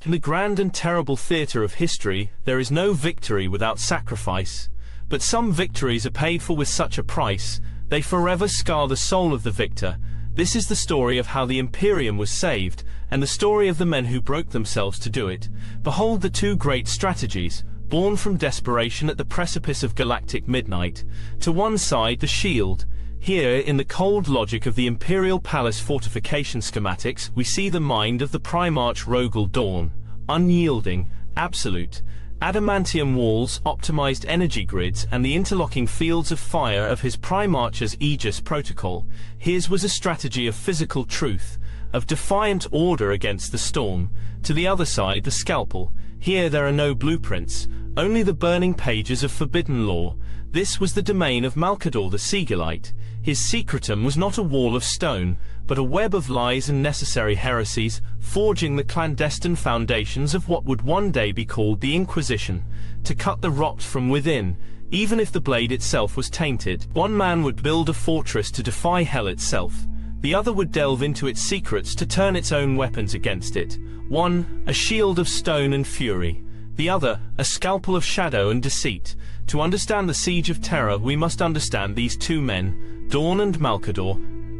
In the grand and terrible theatre of history, there is no victory without sacrifice. But some victories are paid for with such a price, they forever scar the soul of the victor. This is the story of how the Imperium was saved, and the story of the men who broke themselves to do it. Behold the two great strategies, born from desperation at the precipice of galactic midnight. To one side the shield. Here, in the cold logic of the Imperial Palace fortification schematics, we see the mind of the Primarch Rogal Dorn, unyielding, absolute. Adamantium walls, optimized energy grids, and the interlocking fields of fire of his Primarch's Aegis protocol. His was a strategy of physical truth, of defiant order against the storm. To the other side, the scalpel. Here there are no blueprints, only the burning pages of forbidden law. This was the domain of Malcador the Sigillite. His secretum was not a wall of stone, but a web of lies and necessary heresies, forging the clandestine foundations of what would one day be called the Inquisition. To cut the rot from within, even if the blade itself was tainted, one man would build a fortress to defy hell itself. The other would delve into its secrets to turn its own weapons against it. One, a shield of stone and fury. The other, a scalpel of shadow and deceit. To understand the siege of Terra, we must understand these two men, Dorn and Malcador,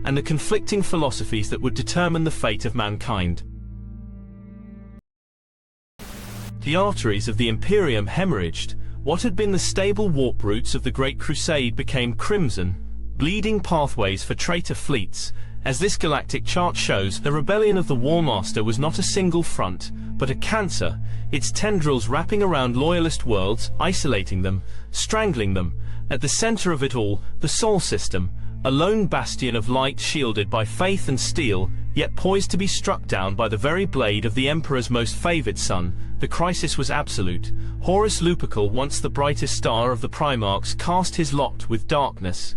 and the conflicting philosophies that would determine the fate of mankind. The arteries of the Imperium hemorrhaged. What had been the stable warp routes of the Great Crusade became crimson, bleeding pathways for traitor fleets. As this galactic chart shows, the rebellion of the Warmaster was not a single front, but a cancer, its tendrils wrapping around loyalist worlds, isolating them, strangling them. At the center of it all, the Sol System, a lone bastion of light shielded by faith and steel, yet poised to be struck down by the very blade of the Emperor's most favored son. The crisis was absolute. Horus Lupercal, once the brightest star of the Primarchs, cast his lot with darkness,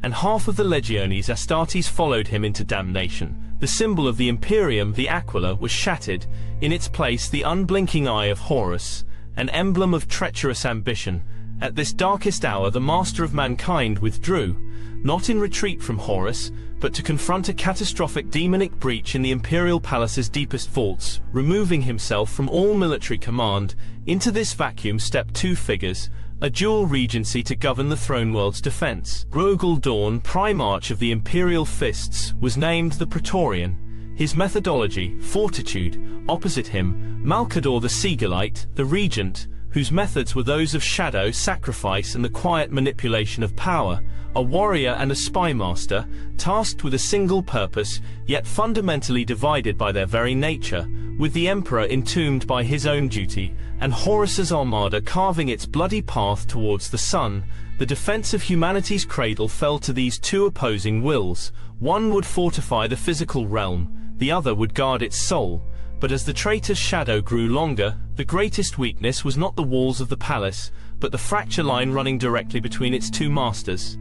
and half of the Legiones Astartes followed him into damnation. The symbol of the Imperium, the Aquila, was shattered. In its place, the unblinking eye of Horus, an emblem of treacherous ambition. At this darkest hour, the master of mankind withdrew, not in retreat from Horus, but to confront a catastrophic demonic breach in the Imperial Palace's deepest vaults, removing himself from all military command. Into this vacuum stepped two figures, a dual regency to govern the throne world's defense. Rogal Dorn, Primarch of the Imperial Fists, was named the Praetorian. His methodology, fortitude. Opposite him, Malcador the Sigillite, the Regent, whose methods were those of shadow, sacrifice, and the quiet manipulation of power. A warrior and a spy master, tasked with a single purpose, yet fundamentally divided by their very nature, with the Emperor entombed by his own duty, and Horus's armada carving its bloody path towards the sun. The defense of humanity's cradle fell to these two opposing wills. One would fortify the physical realm, the other would guard its soul. But as the traitor's shadow grew longer, the greatest weakness was not the walls of the palace, but the fracture line running directly between its two masters.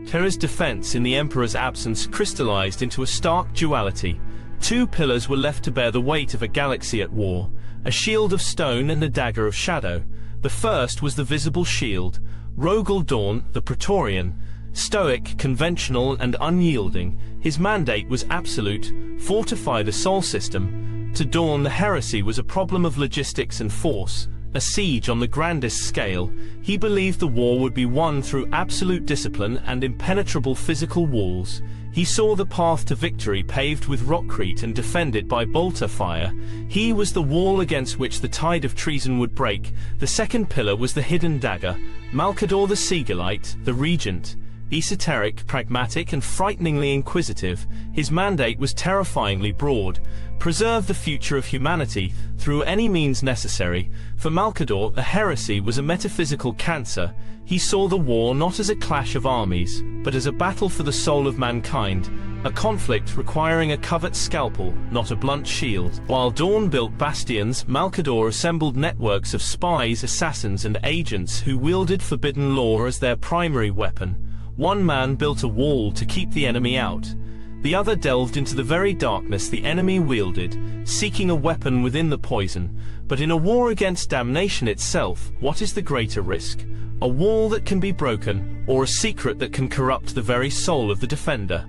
Terra's defense in the Emperor's absence crystallized into a stark duality. Two pillars were left to bear the weight of a galaxy at war, a shield of stone and a dagger of shadow. The first was the visible shield, Rogal Dorn, the Praetorian. Stoic, conventional, and unyielding, his mandate was absolute: fortify the Sol System. To Dorn, the heresy was a problem of logistics and force, a siege on the grandest scale. He believed the war would be won through absolute discipline and impenetrable physical walls. He saw the path to victory paved with rockcrete and defended by bolter fire. He was the wall against which the tide of treason would break. The second pillar was the hidden dagger, Malcador the Sigillite, the Regent. Esoteric, pragmatic, and frighteningly inquisitive, his mandate was terrifyingly broad: preserve the future of humanity through any means necessary. For Malcador, the heresy was a metaphysical cancer. He saw the war not as a clash of armies, but as a battle for the soul of mankind, a conflict requiring a covert scalpel, not a blunt shield. While Dorn built bastions, Malcador assembled networks of spies, assassins, and agents who wielded forbidden law as their primary weapon. One man built a wall to keep the enemy out. The other delved into the very darkness the enemy wielded, seeking a weapon within the poison. But in a war against damnation itself, what is the greater risk? A wall that can be broken, or a secret that can corrupt the very soul of the defender?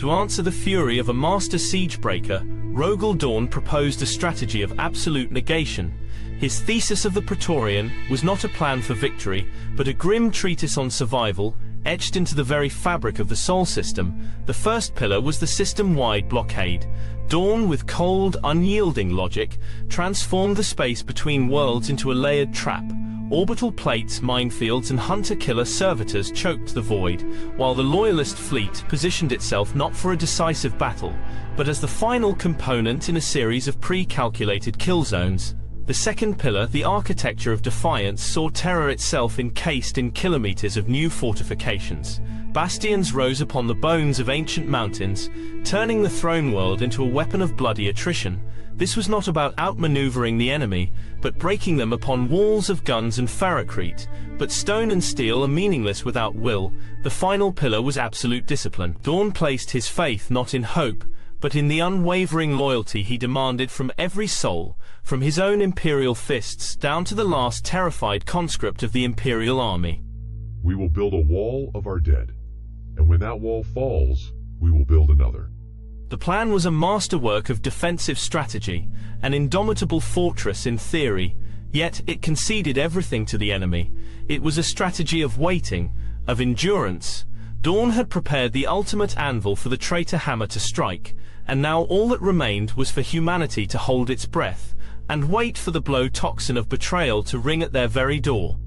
To answer the fury of a master siegebreaker, Rogal Dorn proposed a strategy of absolute negation. His Thesis of the Praetorian was not a plan for victory, but a grim treatise on survival, etched into the very fabric of the Sol system. The first pillar was the system-wide blockade. Dorn, with cold, unyielding logic, transformed the space between worlds into a layered trap. Orbital plates, minefields, and hunter-killer servitors choked the void, while the Loyalist fleet positioned itself not for a decisive battle, but as the final component in a series of pre-calculated kill zones. The second pillar, the architecture of defiance, saw Terra itself encased in kilometers of new fortifications. Bastions rose upon the bones of ancient mountains, turning the throne world into a weapon of bloody attrition. This was not about outmaneuvering the enemy, but breaking them upon walls of guns and ferrocrete. But stone and steel are meaningless without will. The final pillar was absolute discipline. Dorn placed his faith not in hope, but in the unwavering loyalty he demanded from every soul, from his own imperial fists down to the last terrified conscript of the Imperial army. We will build a wall of our dead, and when that wall falls, we will build another. The plan was a masterwork of defensive strategy, an indomitable fortress in theory, yet it conceded everything to the enemy. It was a strategy of waiting, of endurance. Dorn had prepared the ultimate anvil for the traitor hammer to strike, and now all that remained was for humanity to hold its breath, and wait for the blow tocsin of betrayal to ring at their very door.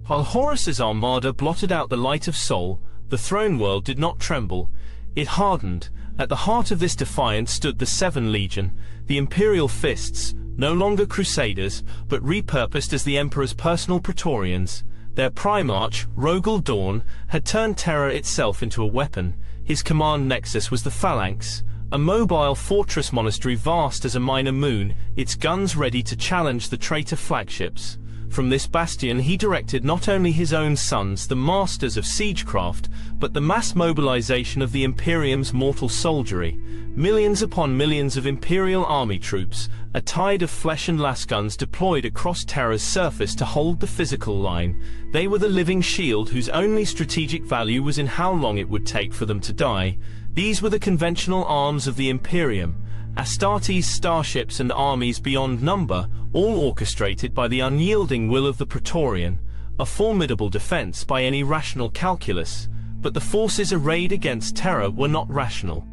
While Horus's armada blotted out the light of Sol, the throne world did not tremble. It hardened. At the heart of this defiance stood the Seven Legion, the Imperial fists, no longer crusaders, but repurposed as the Emperor's personal Praetorians. Their Primarch, Rogal Dorn, had turned Terra itself into a weapon. His command nexus was the Phalanx, a mobile fortress monastery vast as a minor moon, its guns ready to challenge the traitor flagships. From this bastion he directed not only his own sons, the masters of siegecraft, but the mass mobilization of the Imperium's mortal soldiery. Millions upon millions of Imperial army troops, a tide of flesh and lasguns deployed across Terra's surface to hold the physical line. They were the living shield whose only strategic value was in how long it would take for them to die. These were the conventional arms of the Imperium, Astartes starships and armies beyond number, all orchestrated by the unyielding will of the Praetorian, a formidable defense by any rational calculus, but the forces arrayed against Terra were not rational.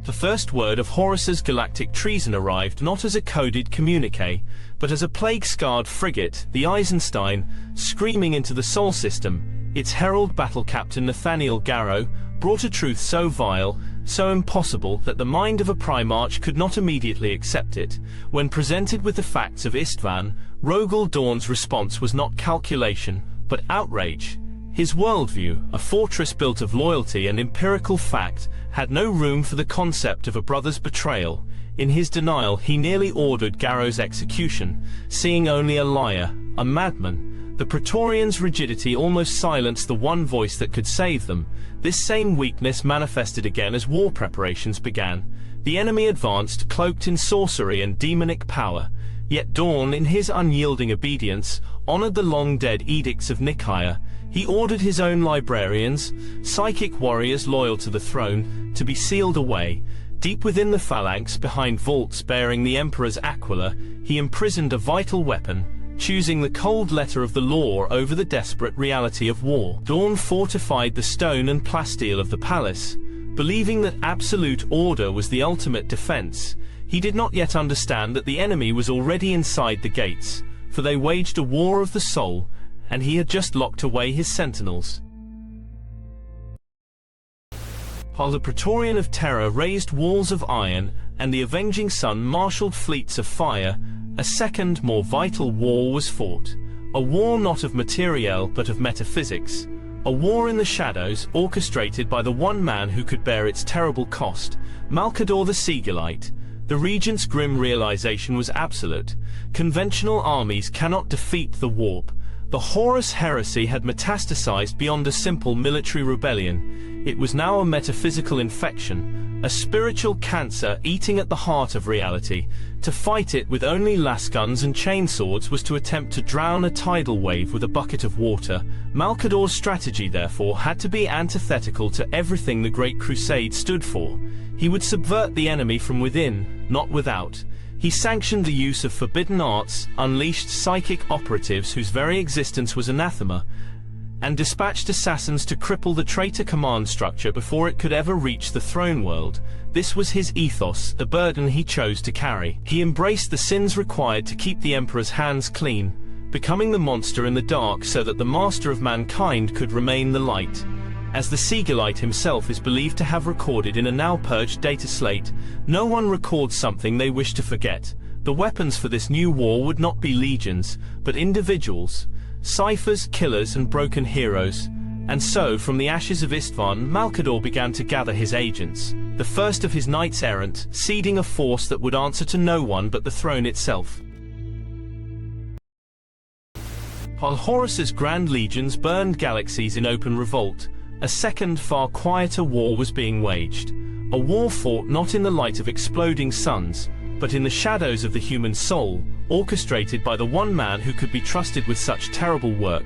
The first word of Horus's galactic treason arrived not as a coded communique, but as a plague-scarred frigate, the Eisenstein, screaming into the Sol system. Its herald battle captain Nathaniel Garrow brought a truth so vile, so impossible that the mind of a Primarch could not immediately accept it. When presented with the facts of Istvan, Rogal Dorn's response was not calculation, but outrage. His worldview, a fortress built of loyalty and empirical fact, had no room for the concept of a brother's betrayal. In his denial, he nearly ordered Garrow's execution, seeing only a liar, a madman. The Praetorians' rigidity almost silenced the one voice that could save them. This same weakness manifested again as war preparations began. The enemy advanced, cloaked in sorcery and demonic power. Yet Dorn, in his unyielding obedience, honored the long-dead edicts of Nicaea. He ordered his own librarians, psychic warriors loyal to the throne, to be sealed away. Deep within the Phalanx, behind vaults bearing the Emperor's aquila, he imprisoned a vital weapon, choosing the cold letter of the law over the desperate reality of war. Dorn fortified the stone and plasteel of the palace, believing that absolute order was the ultimate defense. He did not yet understand that the enemy was already inside the gates, for they waged a war of the soul, and he had just locked away his sentinels. While the Praetorian of Terra raised walls of iron, and the avenging sun marshaled fleets of fire, a second, more vital war was fought. A war not of materiel but of metaphysics. A war in the shadows, orchestrated by the one man who could bear its terrible cost, Malcador the Sigillite. The Regent's grim realization was absolute. Conventional armies cannot defeat the warp. The Horus Heresy had metastasized beyond a simple military rebellion. It was now a metaphysical infection, a spiritual cancer eating at the heart of reality. To fight it with only lasguns and chainswords was to attempt to drown a tidal wave with a bucket of water. Malcador's strategy, therefore, had to be antithetical to everything the Great Crusade stood for. He would subvert the enemy from within, not without. He sanctioned the use of forbidden arts, unleashed psychic operatives whose very existence was anathema, and dispatched assassins to cripple the traitor command structure before it could ever reach the throne world. This was his ethos, the burden he chose to carry. He embraced the sins required to keep the Emperor's hands clean, becoming the monster in the dark so that the master of mankind could remain the light. As the Sigillite himself is believed to have recorded in a now-purged data slate, no one records something they wish to forget. The weapons for this new war would not be legions, but individuals, ciphers, killers, and broken heroes. And so, from the ashes of Istvan, Malcador began to gather his agents, the first of his Knights-Errant, seeding a force that would answer to no one but the throne itself. While Horus's grand legions burned galaxies in open revolt, a second, far quieter war was being waged. A war fought not in the light of exploding suns, but in the shadows of the human soul, orchestrated by the one man who could be trusted with such terrible work,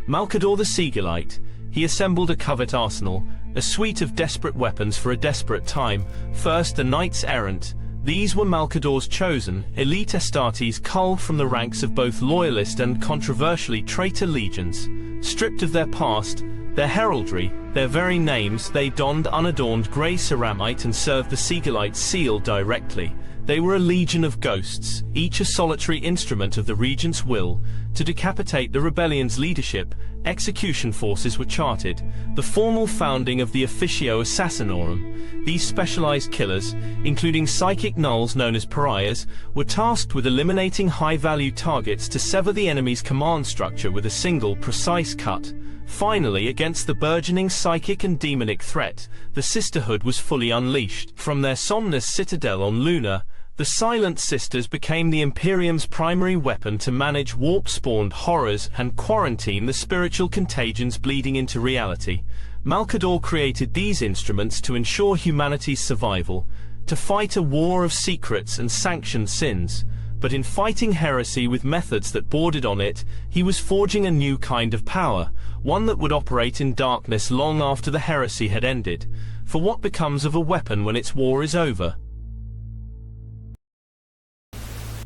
Malcador the Sigillite. He assembled a covert arsenal, a suite of desperate weapons for a desperate time. First, the Knights-Errant. These were Malcador's chosen, elite Astartes culled from the ranks of both loyalist and controversially traitor legions. Stripped of their past, their heraldry, their very names, they donned unadorned grey ceramite and served the Sigillite seal directly. They were a legion of ghosts, each a solitary instrument of the regent's will. To decapitate the rebellion's leadership, execution forces were charted, the formal founding of the Officio Assassinorum. These specialized killers, including psychic nulls known as pariahs, were tasked with eliminating high-value targets to sever the enemy's command structure with a single, precise cut. Finally, against the burgeoning psychic and demonic threat, the Sisterhood was fully unleashed. From their somnus citadel on Luna, the Silent Sisters became the Imperium's primary weapon to manage warp-spawned horrors and quarantine the spiritual contagions bleeding into reality. Malcador created these instruments to ensure humanity's survival, to fight a war of secrets and sanctioned sins. But in fighting heresy with methods that bordered on it, he was forging a new kind of power, one that would operate in darkness long after the heresy had ended. For what becomes of a weapon when its war is over?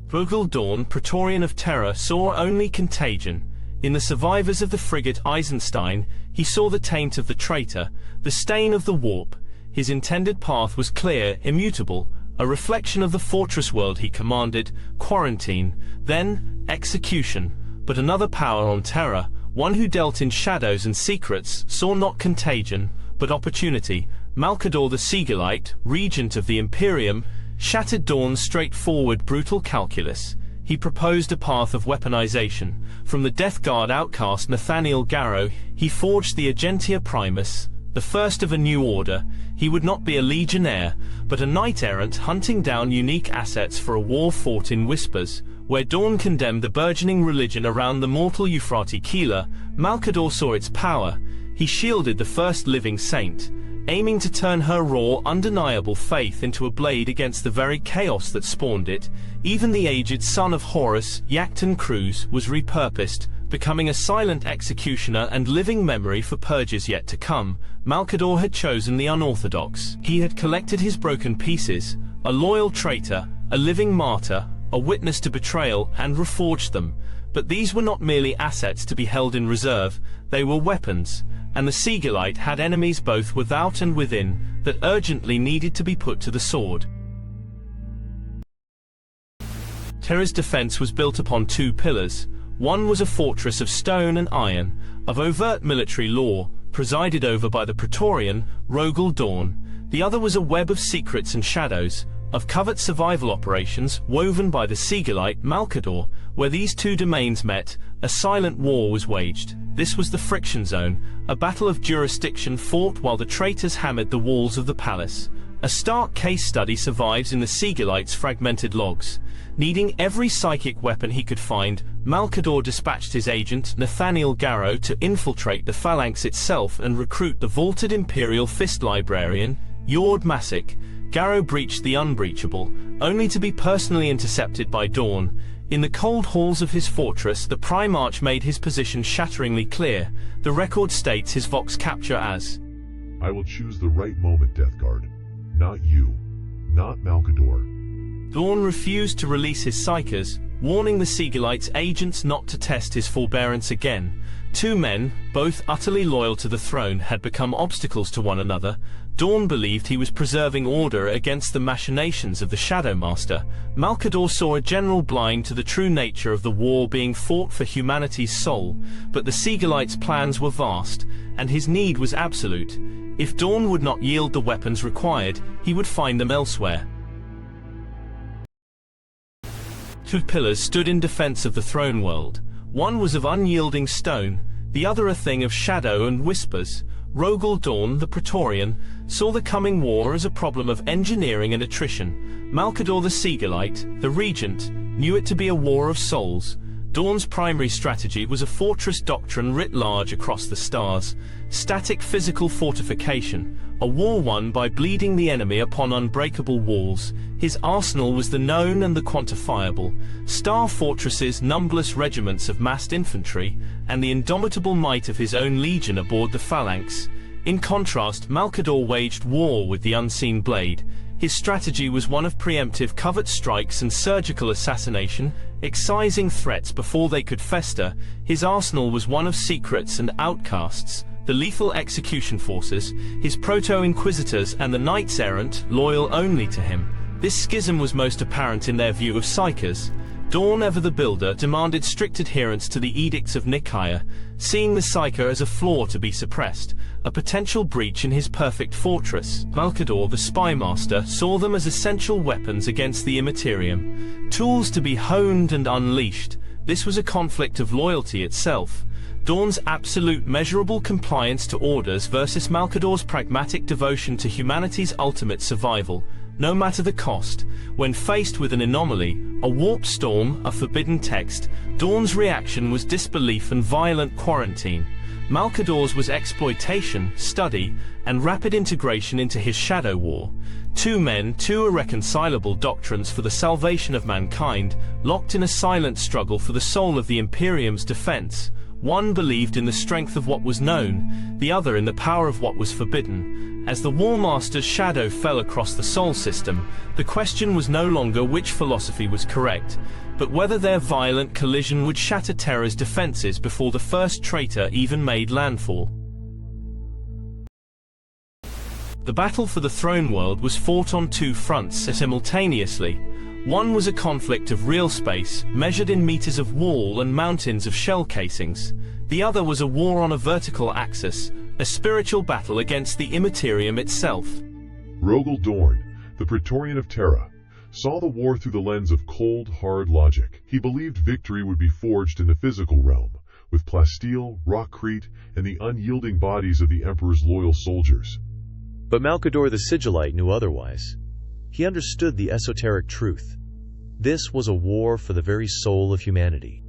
Rogal Dorn, Praetorian of Terra, saw only contagion. In the survivors of the frigate Eisenstein, he saw the taint of the traitor, the stain of the warp. His intended path was clear, immutable, a reflection of the fortress world he commanded: quarantine, then execution. But another power on Terra, one who dealt in shadows and secrets, saw not contagion, but opportunity. Malcador the Sigillite, regent of the Imperium, shattered Dorn's straightforward, brutal calculus. He proposed a path of weaponization. From the Death Guard outcast Nathaniel Garrow, he forged the Agentia Primus, the first of a new order. He would not be a legionnaire, but a knight-errant hunting down unique assets for a war fought in whispers. Where Dorn condemned the burgeoning religion around the mortal Euphrati Keeler, Malcador saw its power. He shielded the first living saint, aiming to turn her raw, undeniable faith into a blade against the very chaos that spawned it. Even the aged son of Horus, Yacton Cruz, was repurposed, becoming a silent executioner and living memory for purges yet to come. Malcador had chosen the unorthodox. He had collected his broken pieces, a loyal traitor, a living martyr, a witness to betrayal, and reforged them. But these were not merely assets to be held in reserve, they were weapons, and the Sigillite had enemies both without and within that urgently needed to be put to the sword. Terra's defense was built upon two pillars. One was a fortress of stone and iron, of overt military law, presided over by the Praetorian, Rogal Dorn. The other was a web of secrets and shadows, of covert survival operations woven by the Sigillite, Malcador. Where these two domains met, a silent war was waged. This was the friction zone, a battle of jurisdiction fought while the traitors hammered the walls of the palace. A stark case study survives in the Sigillite's fragmented logs. Needing every psychic weapon he could find, Malcador dispatched his agent, Nathaniel Garrow, to infiltrate the phalanx itself and recruit the vaulted Imperial fist librarian, Yord Massic. Garrow breached the unbreachable, only to be personally intercepted by Dorn. In the cold halls of his fortress, the Primarch made his position shatteringly clear. The record states his vox capture as, "I will choose the right moment, Death Guard. Not you. Not Malcador." Dorn refused to release his psychers, warning the Sigillite's agents not to test his forbearance again. Two men, both utterly loyal to the throne, had become obstacles to one another. Dorn believed he was preserving order against the machinations of the Shadow Master. Malcador saw a general blind to the true nature of the war being fought for humanity's soul, but the Sigillite's plans were vast, and his need was absolute. If Dorn would not yield the weapons required, he would find them elsewhere. Two pillars stood in defense of the throne world. One was of unyielding stone, the other a thing of shadow and whispers. Rogal Dorn, the Praetorian, saw the coming war as a problem of engineering and attrition. Malcador the Sigillite, the Regent, knew it to be a war of souls. Dorn's primary strategy was a fortress doctrine writ large across the stars. Static physical fortification, a war won by bleeding the enemy upon unbreakable walls. His arsenal was the known and the quantifiable. Star fortresses, numberless regiments of massed infantry, and the indomitable might of his own legion aboard the phalanx. In contrast, Malcador waged war with the unseen blade. His strategy was one of preemptive covert strikes and surgical assassination, excising threats before they could fester. His arsenal was one of secrets and outcasts, the lethal execution forces, his proto-inquisitors and the Knights-Errant, loyal only to him. This schism was most apparent in their view of psychers. Dorn, ever the builder, demanded strict adherence to the edicts of Nicaea, seeing the psyker as a flaw to be suppressed, a potential breach in his perfect fortress. Malcador, the spy master, saw them as essential weapons against the Imperium, tools to be honed and unleashed. This was a conflict of loyalty itself. Dorn's absolute measurable compliance to orders versus Malcador's pragmatic devotion to humanity's ultimate survival, no matter the cost. When faced with an anomaly, a warp storm, a forbidden text, Dorn's reaction was disbelief and violent quarantine. Malcador's was exploitation, study, and rapid integration into his shadow war. Two men, two irreconcilable doctrines for the salvation of mankind, locked in a silent struggle for the soul of the Imperium's defense. One believed in the strength of what was known, the other in the power of what was forbidden. As the Warmaster's shadow fell across the Sol system, the question was no longer which philosophy was correct, but whether their violent collision would shatter Terra's defenses before the first traitor even made landfall. The battle for the throne world was fought on two fronts simultaneously. One was a conflict of real space, measured in meters of wall and mountains of shell casings. The other was a war on a vertical axis, a spiritual battle against the Imperium itself. Rogal Dorn, the Praetorian of Terra, saw the war through the lens of cold, hard logic. He believed victory would be forged in the physical realm, with plasteel, rockcrete, and the unyielding bodies of the Emperor's loyal soldiers. But Malcador the Sigillite knew otherwise. He understood the esoteric truth. This was a war for the very soul of humanity.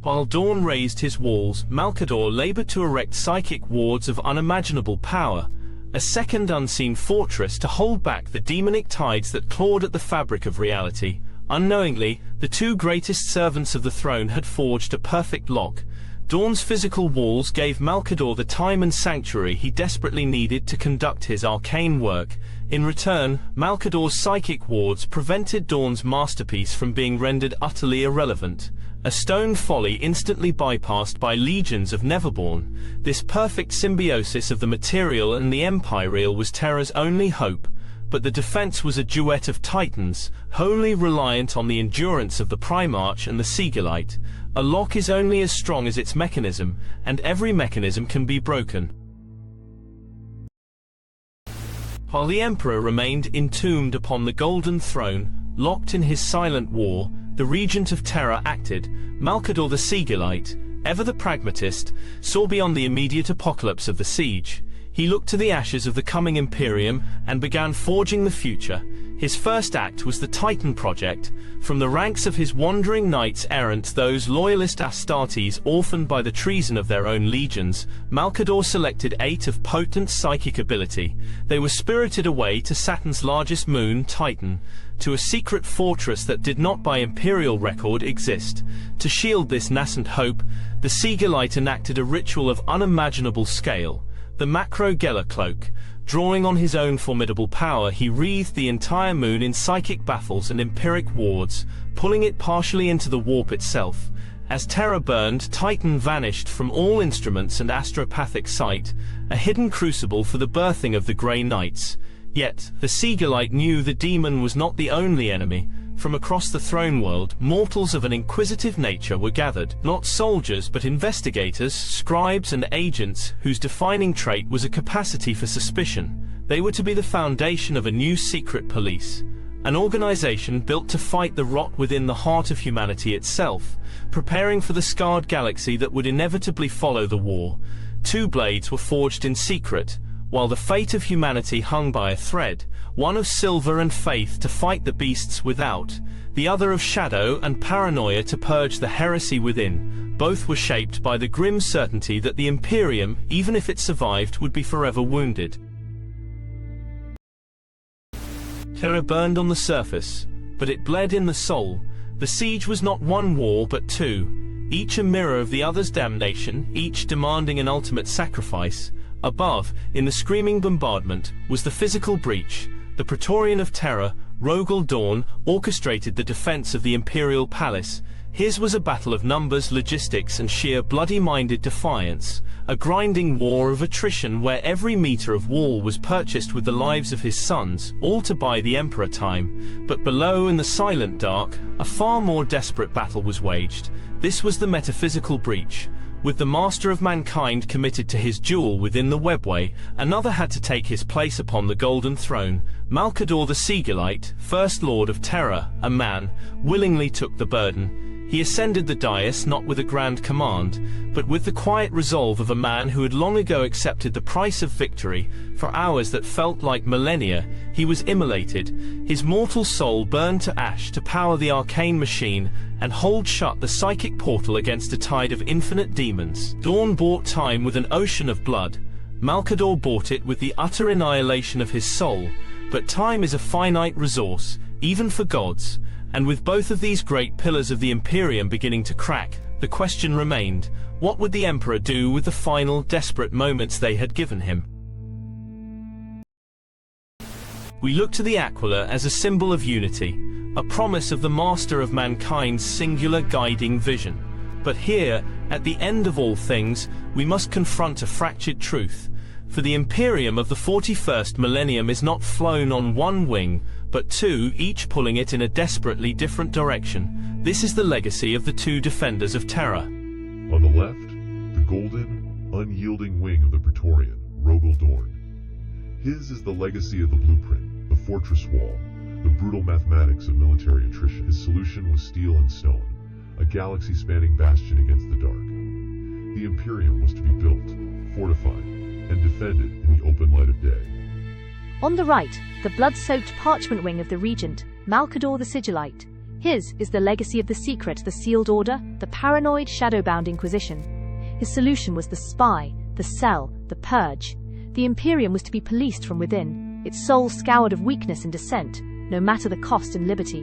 While Dorn raised his walls, Malcador labored to erect psychic wards of unimaginable power, a second unseen fortress to hold back the demonic tides that clawed at the fabric of reality. Unknowingly, the two greatest servants of the throne had forged a perfect lock. Dorn's physical walls gave Malcador the time and sanctuary he desperately needed to conduct his arcane work. In return, Malcador's psychic wards prevented Dorn's masterpiece from being rendered utterly irrelevant, a stone folly instantly bypassed by legions of Neverborn. This perfect symbiosis of the material and the Imperial was Terra's only hope, but the defense was a duet of titans, wholly reliant on the endurance of the Primarch and the Sigillite. A lock is only as strong as its mechanism, and every mechanism can be broken. While the Emperor remained entombed upon the Golden Throne, locked in his silent war, the Regent of Terra acted. Malcador the Sigillite, ever the pragmatist, saw beyond the immediate apocalypse of the siege. he looked to the ashes of the coming Imperium and began forging the future. His first act was the Titan Project. From the ranks of his wandering Knights-Errant, those loyalist Astartes orphaned by the treason of their own legions, Malcador selected 8 of potent psychic ability. They were spirited away to Saturn's largest moon, Titan, to a secret fortress that did not by Imperial record exist. To shield this nascent hope, the Sigillite enacted a ritual of unimaginable scale, the Macro Geller Cloak. Drawing on his own formidable power, he wreathed the entire moon in psychic baffles and empiric wards, pulling it partially into the warp itself. As Terra burned, Titan vanished from all instruments and astropathic sight, a hidden crucible for the birthing of the Grey Knights. Yet, the Sigillite knew the demon was not the only enemy. From across the throne world, mortals of an inquisitive nature were gathered, not soldiers but investigators, scribes and agents whose defining trait was a capacity for suspicion. They were to be the foundation of a new secret police, an organization built to fight the rot within the heart of humanity itself, preparing for the scarred galaxy that would inevitably follow the war. 2 blades were forged in secret, while the fate of humanity hung by a thread, one of silver and faith to fight the beasts without, the other of shadow and paranoia to purge the heresy within. Both were shaped by the grim certainty that the Imperium, even if it survived, would be forever wounded. Terra burned on the surface, but it bled in the soul. The siege was not one war but 2, each a mirror of the other's damnation, each demanding an ultimate sacrifice. Above, in the screaming bombardment, was the physical breach. The Praetorian of Terra, Rogal Dorn, orchestrated the defense of the Imperial palace. His was a battle of numbers, logistics, and sheer bloody-minded defiance, a grinding war of attrition where every meter of wall was purchased with the lives of his sons, all to buy the Emperor time. But below, in the silent dark, a far more desperate battle was waged. This was the metaphysical breach. With the master of mankind committed to his duel within the webway, another had to take his place upon the golden throne. Malcador the Sigillite, first lord of Terra, a man, willingly took the burden. He ascended the dais not with a grand command, but with the quiet resolve of a man who had long ago accepted the price of victory. For hours that felt like millennia, he was immolated. His mortal soul burned to ash to power the arcane machine and hold shut the psychic portal against a tide of infinite demons. Dorn bought time with an ocean of blood. Malcador bought it with the utter annihilation of his soul. But time is a finite resource, even for gods. And with both of these great pillars of the Imperium beginning to crack, the question remained, what would the Emperor do with the final, desperate moments they had given him? We look to the Aquila as a symbol of unity, a promise of the master of mankind's singular guiding vision. But here, at the end of all things, we must confront a fractured truth. For the Imperium of the 41st millennium is not flown on one wing, but 2, each pulling it in a desperately different direction. This is the legacy of the 2 defenders of Terra. On the left, the golden, unyielding wing of the Praetorian, Rogal Dorn. His is the legacy of the blueprint, the fortress wall, the brutal mathematics of military attrition. His solution was steel and stone, a galaxy-spanning bastion against the dark. The Imperium was to be built, fortified, and defended in the open light of day. On the right, the blood-soaked parchment wing of the Regent, Malcador the Sigillite. His is the legacy of the secret, the sealed order, the paranoid, shadow-bound Inquisition. His solution was the spy, the cell, the purge. The Imperium was to be policed from within, its soul scoured of weakness and dissent, no matter the cost in liberty.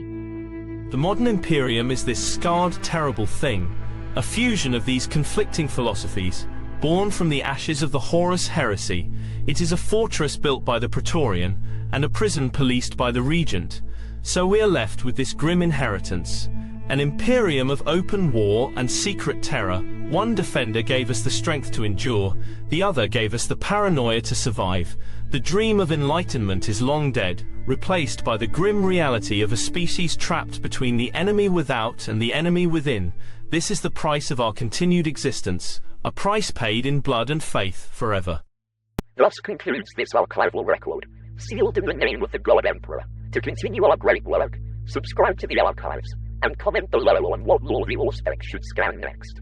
The modern Imperium is this scarred, terrible thing, a fusion of these conflicting philosophies, born from the ashes of the Horus Heresy. It is a fortress built by the Praetorian, and a prison policed by the Regent. So we are left with this grim inheritance, an Imperium of open war and secret terror. One defender gave us the strength to endure, the other gave us the paranoia to survive. The dream of enlightenment is long dead, replaced by the grim reality of a species trapped between the enemy without and the enemy within. This is the price of our continued existence, a price paid in blood and faith forever. Thus concludes this archival record, sealed in the name of the God Emperor. To continue our great work, subscribe to the archives, and comment below on what lore the Auspex should scan next.